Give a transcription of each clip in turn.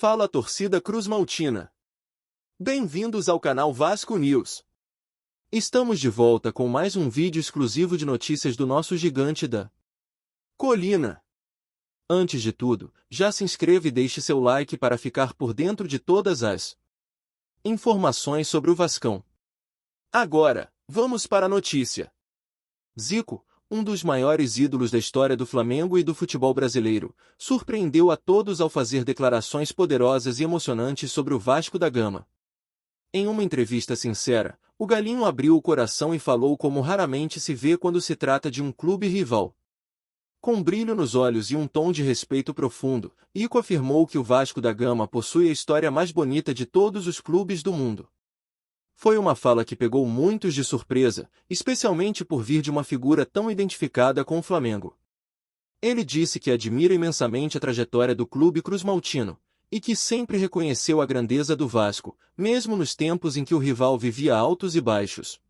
Fala torcida cruzmaltina. Bem-vindos ao canal Vasco News. Estamos de volta com mais um vídeo exclusivo de notícias do nosso gigante da colina. Antes de tudo, já se inscreva e deixe seu like para ficar por dentro de todas as informações sobre o Vascão. Agora, vamos para a notícia. Zico, um dos maiores ídolos da história do Flamengo e do futebol brasileiro, surpreendeu a todos ao fazer declarações poderosas e emocionantes sobre o Vasco da Gama. Em uma entrevista sincera, o Galinho abriu o coração e falou como raramente se vê quando se trata de um clube rival. Com um brilho nos olhos e um tom de respeito profundo, Zico afirmou que o Vasco da Gama possui a história mais bonita de todos os clubes do mundo. Foi uma fala que pegou muitos de surpresa, especialmente por vir de uma figura tão identificada com o Flamengo. Ele disse que admira imensamente a trajetória do clube cruzmaltino, e que sempre reconheceu a grandeza do Vasco, mesmo nos tempos em que o rival vivia altos e baixos.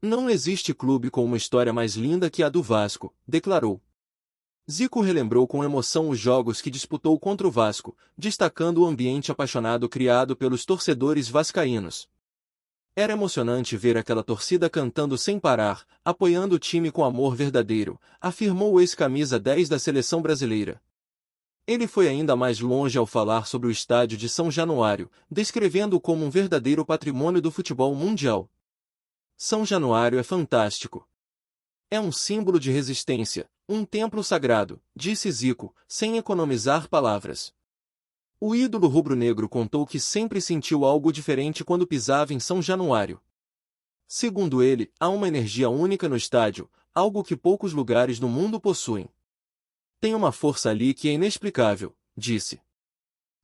Não existe clube com uma história mais linda que a do Vasco, declarou. Zico relembrou com emoção os jogos que disputou contra o Vasco, destacando o ambiente apaixonado criado pelos torcedores vascaínos. Era emocionante ver aquela torcida cantando sem parar, apoiando o time com amor verdadeiro, afirmou o ex-camisa 10 da seleção brasileira. Ele foi ainda mais longe ao falar sobre o estádio de São Januário, descrevendo-o como um verdadeiro patrimônio do futebol mundial. São Januário é fantástico. É um símbolo de resistência, um templo sagrado, disse Zico, sem economizar palavras. O ídolo rubro-negro contou que sempre sentiu algo diferente quando pisava em São Januário. Segundo ele, há uma energia única no estádio, algo que poucos lugares no mundo possuem. Tem uma força ali que é inexplicável, disse.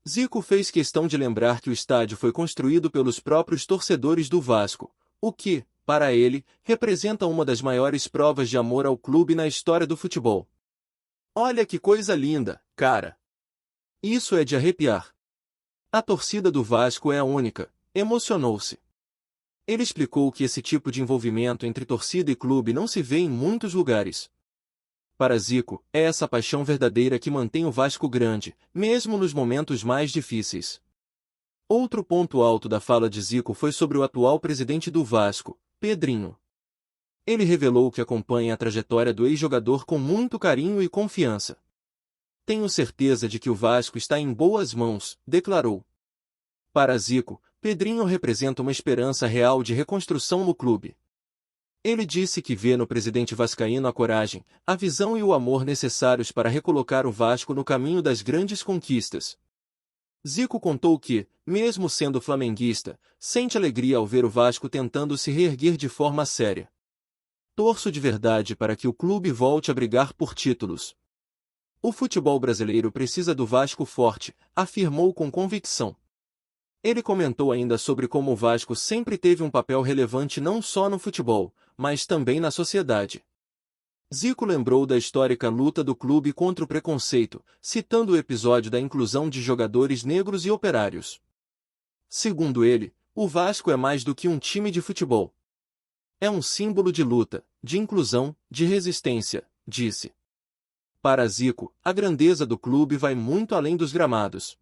Zico fez questão de lembrar que o estádio foi construído pelos próprios torcedores do Vasco, o que, para ele, representa uma das maiores provas de amor ao clube na história do futebol. Olha que coisa linda, cara! Isso é de arrepiar. A torcida do Vasco é a única, emocionou-se. Ele explicou que esse tipo de envolvimento entre torcida e clube não se vê em muitos lugares. Para Zico, é essa paixão verdadeira que mantém o Vasco grande, mesmo nos momentos mais difíceis. Outro ponto alto da fala de Zico foi sobre o atual presidente do Vasco, Pedrinho. Ele revelou que acompanha a trajetória do ex-jogador com muito carinho e confiança. Tenho certeza de que o Vasco está em boas mãos, declarou. Para Zico, Pedrinho representa uma esperança real de reconstrução no clube. Ele disse que vê no presidente vascaíno a coragem, a visão e o amor necessários para recolocar o Vasco no caminho das grandes conquistas. Zico contou que, mesmo sendo flamenguista, sente alegria ao ver o Vasco tentando se reerguer de forma séria. Torço de verdade para que o clube volte a brigar por títulos. O futebol brasileiro precisa do Vasco forte, afirmou com convicção. Ele comentou ainda sobre como o Vasco sempre teve um papel relevante não só no futebol, mas também na sociedade. Zico lembrou da histórica luta do clube contra o preconceito, citando o episódio da inclusão de jogadores negros e operários. Segundo ele, o Vasco é mais do que um time de futebol. É um símbolo de luta, de inclusão, de resistência, disse. Para Zico, a grandeza do clube vai muito além dos gramados.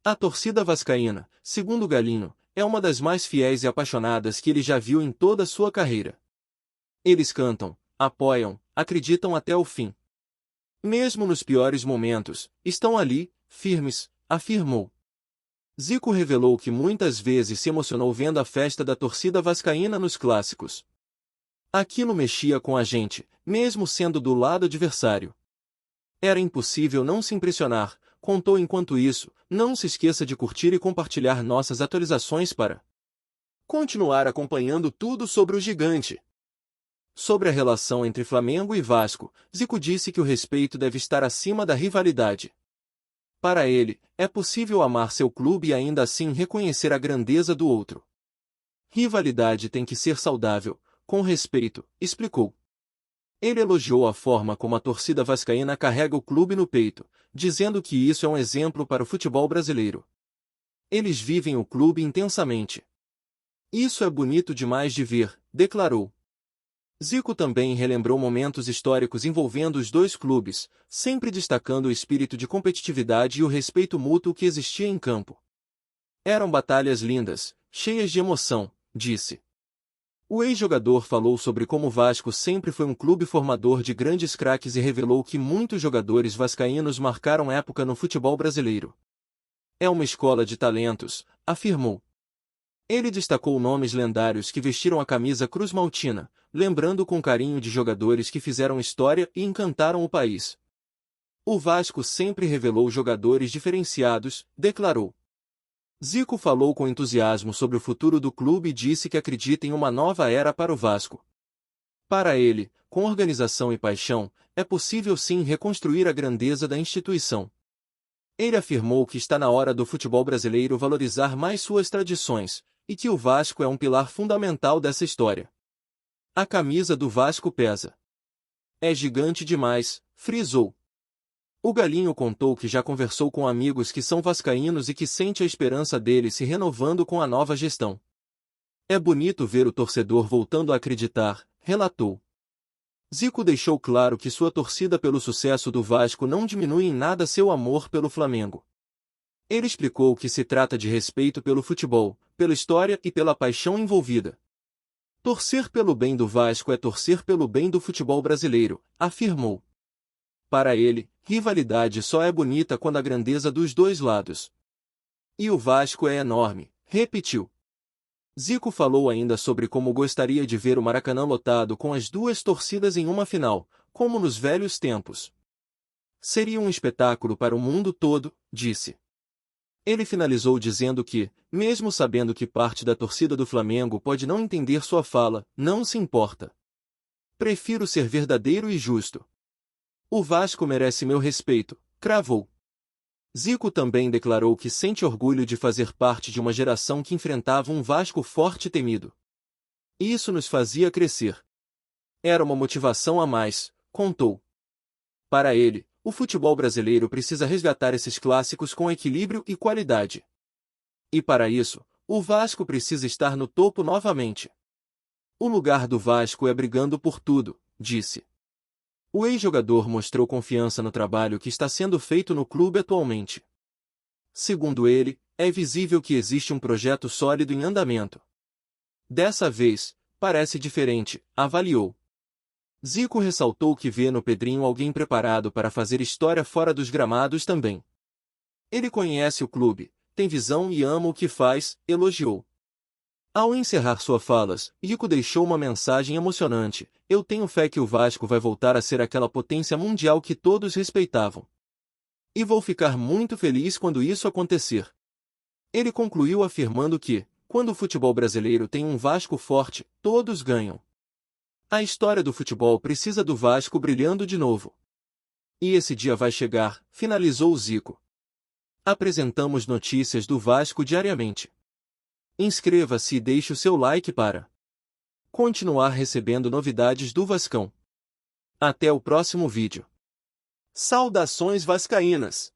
A torcida vascaína, segundo Galinho, é uma das mais fiéis e apaixonadas que ele já viu em toda a sua carreira. Eles cantam, apoiam, acreditam até o fim. Mesmo nos piores momentos, estão ali, firmes, afirmou. Zico revelou que muitas vezes se emocionou vendo a festa da torcida vascaína nos clássicos. Aquilo mexia com a gente, mesmo sendo do lado adversário. Era impossível não se impressionar, contou. Enquanto isso, não se esqueça de curtir e compartilhar nossas atualizações para continuar acompanhando tudo sobre o gigante. Sobre a relação entre Flamengo e Vasco, Zico disse que o respeito deve estar acima da rivalidade. Para ele, é possível amar seu clube e ainda assim reconhecer a grandeza do outro. Rivalidade tem que ser saudável, com respeito, explicou. Ele elogiou a forma como a torcida vascaína carrega o clube no peito, dizendo que isso é um exemplo para o futebol brasileiro. Eles vivem o clube intensamente. Isso é bonito demais de ver, declarou. Zico também relembrou momentos históricos envolvendo os dois clubes, sempre destacando o espírito de competitividade e o respeito mútuo que existia em campo. Eram batalhas lindas, cheias de emoção, disse. O ex-jogador falou sobre como o Vasco sempre foi um clube formador de grandes craques e revelou que muitos jogadores vascaínos marcaram época no futebol brasileiro. É uma escola de talentos, afirmou. Ele destacou nomes lendários que vestiram a camisa cruz-maltina, lembrando com carinho de jogadores que fizeram história e encantaram o país. O Vasco sempre revelou jogadores diferenciados, declarou. Zico falou com entusiasmo sobre o futuro do clube e disse que acredita em uma nova era para o Vasco. Para ele, com organização e paixão, é possível sim reconstruir a grandeza da instituição. Ele afirmou que está na hora do futebol brasileiro valorizar mais suas tradições, e que o Vasco é um pilar fundamental dessa história. A camisa do Vasco pesa. É gigante demais, frisou. O Galinho contou que já conversou com amigos que são vascaínos e que sente a esperança deles se renovando com a nova gestão. É bonito ver o torcedor voltando a acreditar, relatou. Zico deixou claro que sua torcida pelo sucesso do Vasco não diminui em nada seu amor pelo Flamengo. Ele explicou que se trata de respeito pelo futebol, pela história e pela paixão envolvida. Torcer pelo bem do Vasco é torcer pelo bem do futebol brasileiro, afirmou. Para ele, rivalidade só é bonita quando a grandeza dos dois lados. E o Vasco é enorme, repetiu. Zico falou ainda sobre como gostaria de ver o Maracanã lotado com as duas torcidas em uma final, como nos velhos tempos. Seria um espetáculo para o mundo todo, disse. Ele finalizou dizendo que, mesmo sabendo que parte da torcida do Flamengo pode não entender sua fala, não se importa. Prefiro ser verdadeiro e justo. O Vasco merece meu respeito, cravou. Zico também declarou que sente orgulho de fazer parte de uma geração que enfrentava um Vasco forte e temido. Isso nos fazia crescer. Era uma motivação a mais, contou. Para ele, o futebol brasileiro precisa resgatar esses clássicos com equilíbrio e qualidade. E para isso, o Vasco precisa estar no topo novamente. O lugar do Vasco é brigando por tudo, disse. O ex-jogador mostrou confiança no trabalho que está sendo feito no clube atualmente. Segundo ele, é visível que existe um projeto sólido em andamento. Dessa vez, parece diferente, avaliou. Zico ressaltou que vê no Pedrinho alguém preparado para fazer história fora dos gramados também. Ele conhece o clube, tem visão e ama o que faz, elogiou. Ao encerrar suas falas, Zico deixou uma mensagem emocionante. Eu tenho fé que o Vasco vai voltar a ser aquela potência mundial que todos respeitavam. E vou ficar muito feliz quando isso acontecer. Ele concluiu afirmando que, quando o futebol brasileiro tem um Vasco forte, todos ganham. A história do futebol precisa do Vasco brilhando de novo. E esse dia vai chegar, finalizou Zico. Apresentamos notícias do Vasco diariamente. Inscreva-se e deixe o seu like para continuar recebendo novidades do Vascão. Até o próximo vídeo. Saudações vascaínas!